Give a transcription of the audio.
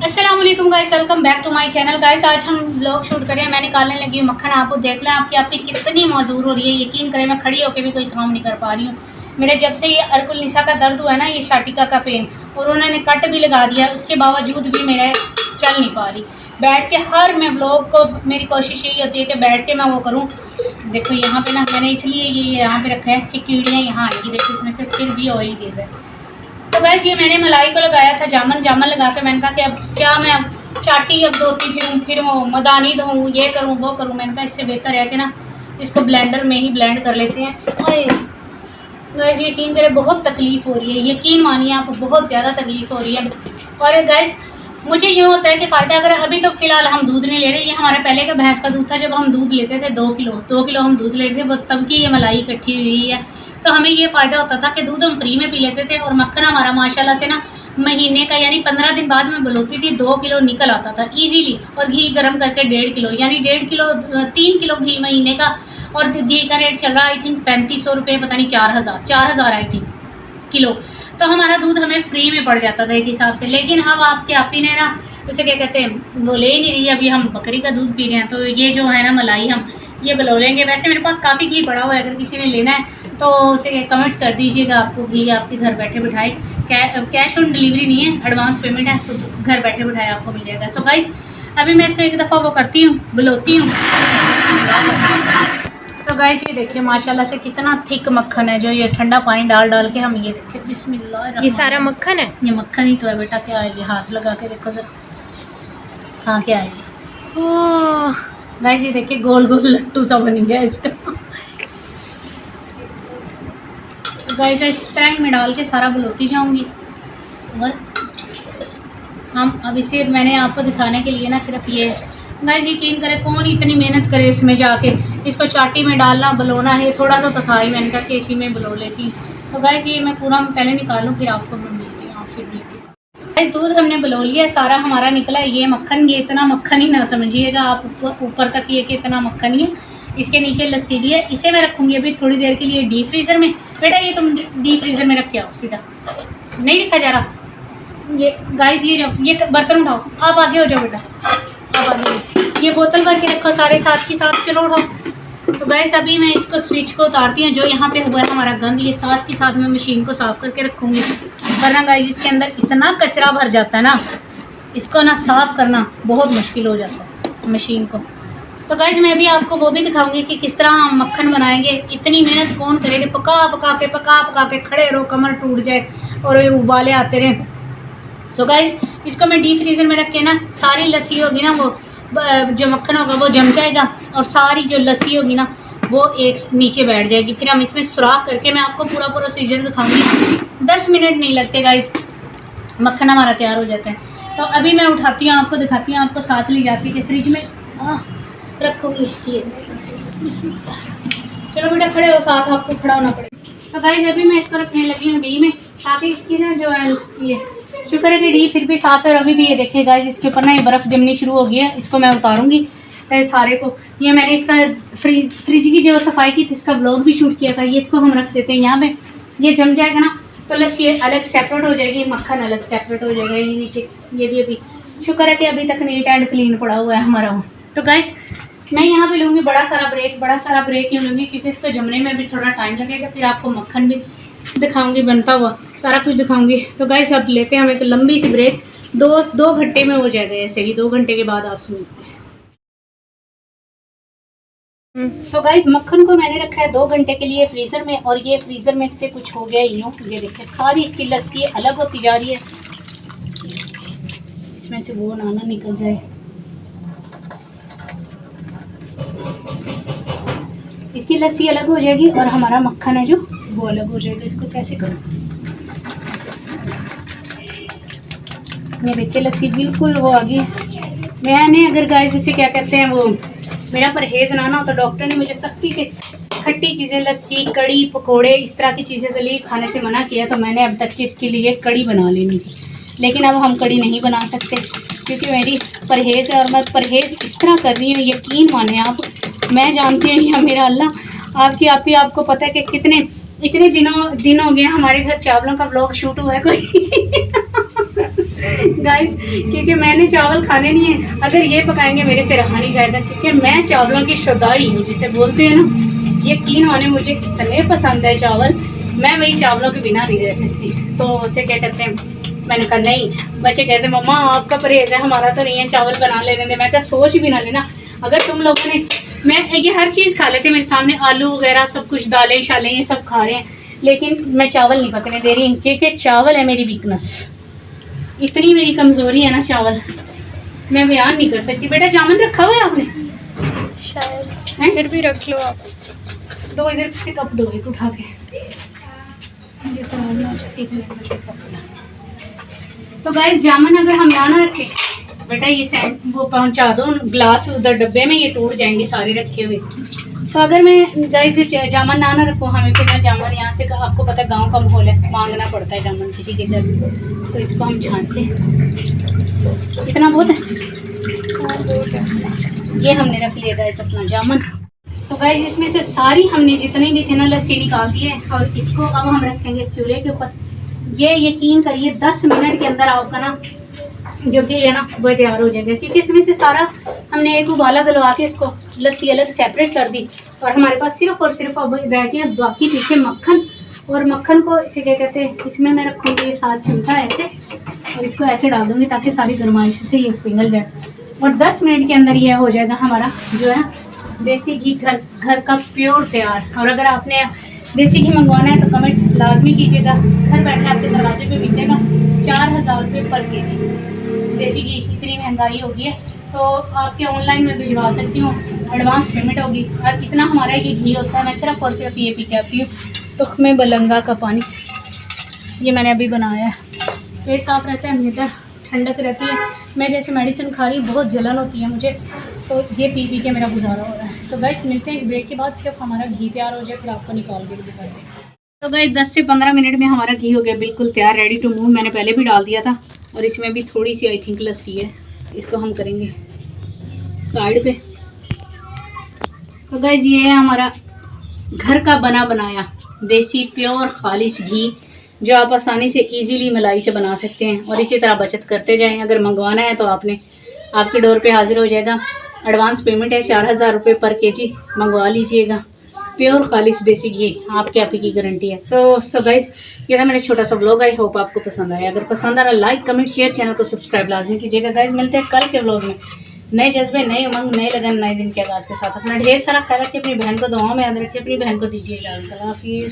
अस्सलाम वालेकुम guys, welcome back to my channel. Guys आज हम ब्लॉग शूट करें, मैंने निकालने लगी हूँ मक्खन। आपको देख लें आपकी आपकी कितनी मौजूर हो रही है। यकीन करें मैं खड़ी होकर भी कोई काम नहीं कर पा रही हूँ। मेरे जब से ये अर्कुल निसा का दर्द हुआ है ना, ये शाटिका का पेन, और उन्होंने कट भी लगा दिया, उसके बावजूद भी मेरा चल नहीं पा रही। बैठ के हर मैं ब्लॉग को मेरी कोशिश यही होती है कि बैठ के मैं वो करूँ। देखो यहाँ पे ना मैंने इसलिए ये यहाँ पे रखा है कि कीड़ियाँ यहाँ आएंगी। देखो इसमें से फिर भी ऑयल गिर रहा है। तो गैस ये मैंने मलाई को लगाया था जामन लगा के। मैंने कहा कि अब क्या मैं अब चाटी अब धोती फिर वो मदानी धोऊँ, ये करूँ वो करूँ। मैंने कहा इससे बेहतर है कि ना इसको ब्लेंडर में ही ब्लेंड कर लेते हैं। गैस यकीन करें बहुत तकलीफ़ हो रही है, यकीन मानिए आप, बहुत ज़्यादा तकलीफ़ हो रही है। और गैस मुझे यूँ होता है कि फ़ायदा अगर अभी तो फ़िलहाल हम दूध नहीं ले रहे। ये हमारा पहले का भैंस का दूध था। जब हम दूध लेते थे 2 किलो हम दूध लेते थे, वो तब की ये मलाई इकट्ठी हुई है। तो हमें ये फ़ायदा होता था कि दूध हम फ्री में पी लेते थे। और मक्खन हमारा माशाल्लाह से ना महीने का यानी 15 दिन बाद में बलोती थी 2 किलो निकल आता था ईजीली। और घी गर्म करके 1.5 किलो यानी 1.5 किलो 3 किलो घी महीने का। और घी का रेट चल रहा है आई थिंक 3500 रुपये, पता नहीं 4000 आई थिंक किलो। तो हमारा दूध हमें फ्री में पड़ जाता था एक हिसाब से। लेकिन अब आपके आपी ने ना उसे क्या कहते हैं वो ले ही नहीं रही। अभी हम बकरी का दूध पी रहे हैं। तो ये जो है ना मलाई हम ये बलो लेंगे। वैसे मेरे पास काफ़ी घी पड़ा हुआ है, अगर किसी ने लेना है तो उसे कमेंट्स कर दीजिएगा। आपको घी आपके घर बैठे बिठाए, कैश ऑन डिलीवरी नहीं है, एडवांस पेमेंट है, तो घर बैठे बिठाए आपको मिल जाएगा। सो गाइस अभी मैं इसको एक दफ़ा वो करती हूँ, बुलोती हूँ। सो गाइस ये देखिए माशाल्लाह से कितना थिक मक्खन है। जो ये ठंडा पानी डाल के हम ये देखिए बिस्मिल्लाह। ये सारा मक्खन है? ये मक्खन ही तो है बेटा। क्या है ये? हाथ लगा के देखो सर। हाँ क्या है ये? ओह गाइस ये देखिए गोल गोल लट्टू सा बन गया इसका। गाइस इस तरह ही मैं डाल के सारा बुलोती जाऊंगी। और हम अब इसे मैंने आपको दिखाने के लिए ना सिर्फ ये गाइस यकीन करें कौन इतनी मेहनत करे इसमें जाके इसको चाटी में डालना बुलोना है। थोड़ा सा तो था ही, मैंने कहा कि इसी में बुलो लेती हूँ। तो गाइस ये मैं पूरा पहले निकालूँ फिर आपको मैं मिलती हूँ आपसे ब्रेक के बाद। गाइस दूध हमने बुलो लिया, सारा हमारा निकला। ये मक्खन, ये इतना मक्खन ही ना समझिएगा आप, ऊपर तक ये कि इतना मक्खन ही है। इसके नीचे लस्सी भी है। इसे मैं रखूँगी अभी थोड़ी देर के लिए डीप फ्रीज़र में। बेटा ये तुम डीप फ्रीज़र में रख के आओ, सीधा नहीं रखा जा रहा। ये गाइस ये बर्तन उठाओ, आप आगे हो जाओ बेटा, आप आगे। ये बोतल भर के रखो सारे साथ के साथ, चलो उठाओ। तो गाइस अभी मैं इसको स्विच को उतारती हूँ। जो यहाँ पे हुआ है हमारा गंद, ये साथ के साथ मैं मशीन को साफ़ करके रखूँगी। वरना गाइस इसके अंदर इतना कचरा भर जाता है ना, इसको ना साफ़ करना बहुत मुश्किल हो जाता है मशीन को। तो गाइस मैं भी आपको वो भी दिखाऊंगी कि किस तरह हम मक्खन बनाएंगे। इतनी मेहनत कौन करेगा? पका के खड़े रहो, कमर टूट जाए और ये उबाले आते रहे। सो गाइस इसको मैं डीप फ्रीज़र में रख के ना, सारी लस्सी होगी ना वो जो मक्खन होगा वो जम जाएगा, और सारी जो लस्सी होगी ना वो एक नीचे बैठ जाएगी। फिर हम इसमें सुराख करके मैं आपको पूरा प्रोसीजर दिखाऊंगी। 10 मिनट नहीं लगते गाइस, मक्खन हमारा तैयार हो जाता है। तो अभी मैं उठाती हूँ, आपको दिखाती हूँ, आपको साथ ले जाती है कि फ्रिज में रखूँगी। ये चलो बेटा खड़े हो, साथ आपको खड़ा होना पड़ेगा। तो गाइस अभी मैं इसको रखने लगी हूँ डी में, ताकि इसकी ना जो है ये शुक्र है कि डी फिर भी साफ़ है। और अभी भी ये देखिए गाइस इसके ऊपर ना ये बर्फ़ जमनी शुरू हो गई है। इसको मैं उतारूँगी सारे को। ये मैंने इसका फ्रिज की जो सफाई की थी इसका ब्लॉग भी शूट किया था। ये इसको हम रख देते हैं यहाँ पे। ये जम जाएगा ना तो लस्सी अलग सेपरेट हो जाएगी, मक्खन अलग सेपरेट हो जाएगा। ये नीचे ये भी अभी शुक्र है कि अभी तक नीट एंड क्लीन पड़ा हुआ है हमारा वो। तो गाइस मैं यहाँ पे लूँगी बड़ा सारा ब्रेक ही लूँगी, क्योंकि इसको जमने में भी थोड़ा टाइम लगेगा। फिर आपको मक्खन भी दिखाऊंगी बनता हुआ, सारा कुछ दिखाऊंगी। तो गाइस अब लेते हैं हम एक लंबी सी ब्रेक। 2 घंटे में हो जाएगा ऐसे ही। 2 घंटे के बाद आपसे मिलते हैं। सो गाइस मक्खन को मैंने रखा है 2 घंटे के लिए फ्रीज़र में। और ये फ्रीज़र में से कुछ हो गया यूँ, ये देखिए सारी इसकी लस्सी अलग होती जा रही है। इसमें से वो नाना निकल जाए। इसकी लस्सी अलग हो जाएगी और हमारा मक्खन है जो वो अलग हो जाएगा। इसको कैसे करूँ? ये देखिए लस्सी बिल्कुल वो आ गई। मैंने अगर गाइस इसे क्या कहते हैं वो मेरा परहेज़ ना हो तो डॉक्टर ने मुझे सख्ती से खट्टी चीज़ें, लस्सी, कड़ी, पकोड़े, इस तरह की चीज़ें दलील खाने से मना किया। तो मैंने अब तक इसके लिए कड़ी बना लेनी थी। लेकिन अब हम कड़ी नहीं बना सकते क्योंकि मेरी परहेज़ है। और मैं परहेज़ इस तरह कर रही हूँ, यकीन माने आप, मैं जानती हूँ या मेरा अल्लाह आपकी आप ही आपको पता है कि इतने दिन हो गए हमारे घर चावलों का ब्लॉग शूट हुआ है कोई गाइस, क्योंकि मैंने चावल खाने नहीं है, अगर ये पकाएंगे मेरे से रहा नहीं जाएगा, क्योंकि मैं चावलों की शुदाई हूँ जिसे बोलते हैं ना। यकीन माने मुझे इतने पसंद है चावल, मैं वही चावलों के बिना नहीं रह सकती। तो उसे क्या कहते हैं, मैंने कहा नहीं। बच्चे कहते मम्मा आपका परहेज है, हमारा तो नहीं है, चावल बना लेने दे। मैं क्या सोच भी ना लेना, अगर तुम लोगों ने, मैं ये हर चीज़ खा लेते मेरे सामने, आलू वगैरह सब कुछ, दालें शालें ये सब खा रहे हैं, लेकिन मैं चावल नहीं पकने दे रही, क्योंकि चावल है मेरी वीकनेस। इतनी मेरी कमज़ोरी है ना चावल, मैं बयान नहीं कर सकती। बेटा जामुन रखा हुआ है आपने? शायद है? फिर भी रख लो आप। दो इधर से कप दो, एक उठा के। तो गाइस जामुन अगर हम ना रखें, बेटा ये वो पहुंचा दो ग्लास उधर डब्बे में, ये टूट जाएंगे सारे रखे हुए। तो अगर मैं गाइस जामुन ना रखूँ, हमें फिर ना जामुन यहाँ से, आपको पता है गांव का माहौल है, मांगना पड़ता है जामुन किसी के घर से। तो इसको हम छानते हैं, इतना बहुत है। ये हमने रख लिया गाइस अपना जामुन। तो गाइस इसमें से सारी हमने जितने भी थे ना लस्सी निकाल दी है, और इसको अब हम रखेंगे इस चूल्हे के ऊपर। ये यकीन करिए 10 मिनट के अंदर आपका ना जो भी है ना वो तैयार हो जाएगा, क्योंकि इसमें से सारा हमने एक उबाला दिलवा के इसको लस्सी अलग सेपरेट कर दी, और हमारे पास सिर्फ और सिर्फ अब रह गया बाकी पीछे मक्खन। और मक्खन को इसे क्या कहते हैं, इसमें मैं रखूँगी 7 चमचा ऐसे, और इसको ऐसे डाल दूँगी ताकि सारी गर्माइश से ये पिघल जाए। और 10 मिनट के अंदर ये हो जाएगा हमारा जो है देसी घी घर का प्योर तैयार। और अगर आपने देसी घी मंगवाना है तो कमेंट्स लाजमी कीजिएगा, घर बैठे आपके दरवाजे पे मिलेगा 4000 रुपये पर केजी। देसी घी इतनी महंगाई हो गई है, तो आपके ऑनलाइन में भिजवा सकती हूँ, एडवांस पेमेंट होगी। और इतना हमारा ये घी होता है, मैं सिर्फ और सिर्फ ये पी के आती हूँ तुख्मे बलंगा का पानी। ये मैंने अभी बनाया है, पेट साफ रहता है, मेरा ठंडक रहती है। मैं जैसे मेडिसिन खा रही, बहुत जलन होती है मुझे, तो ये पी पी के मेरा गुजारा हो रहा है। तो गाइस मिलते हैं एक ब्रेक के बाद, सिर्फ हमारा घी तैयार हो जाए फिर आपको निकाल के भी दिखाते हैं। तो गाइस 10 से 15 मिनट में हमारा घी हो गया बिल्कुल तैयार, रेडी टू मूव। मैंने पहले भी डाल दिया था, और इसमें भी थोड़ी सी आई थिंक लस्सी है, इसको हम करेंगे साइड पे। तो गाइस ये है हमारा घर का बना बनाया देसी प्योर खालिश घी, जो आप आसानी से इजीली मलाई से बना सकते हैं, और इसी तरह बचत करते जाएं। अगर मंगवाना है तो आपके डोर पे हाजिर हो जाएगा। एडवांस पेमेंट है 4000 रुपये पर केजी, मंगवा लीजिएगा। प्योर खालिश देसी घी, आपके आप ही की गारंटी है। सो गाइस ये था मेरा छोटा सा ब्लॉग, आई होप आपको पसंद आया। अगर पसंद आ रहा लाइक कमेंट शेयर, चैनल को सब्सक्राइब लाजमी कीजिएगा। गाइस मिलते हैं कल के ब्लॉग में, नए जज्बे, नए उमंग, नए लगन, नए दिन के आगाज़ के साथ। अपना ढेर सारा ख्याल रखिए, अपनी बहन को दुआओं में याद रखिए, अपनी बहन को दीजिए इजाज़त। अल्लाह हाफिज़।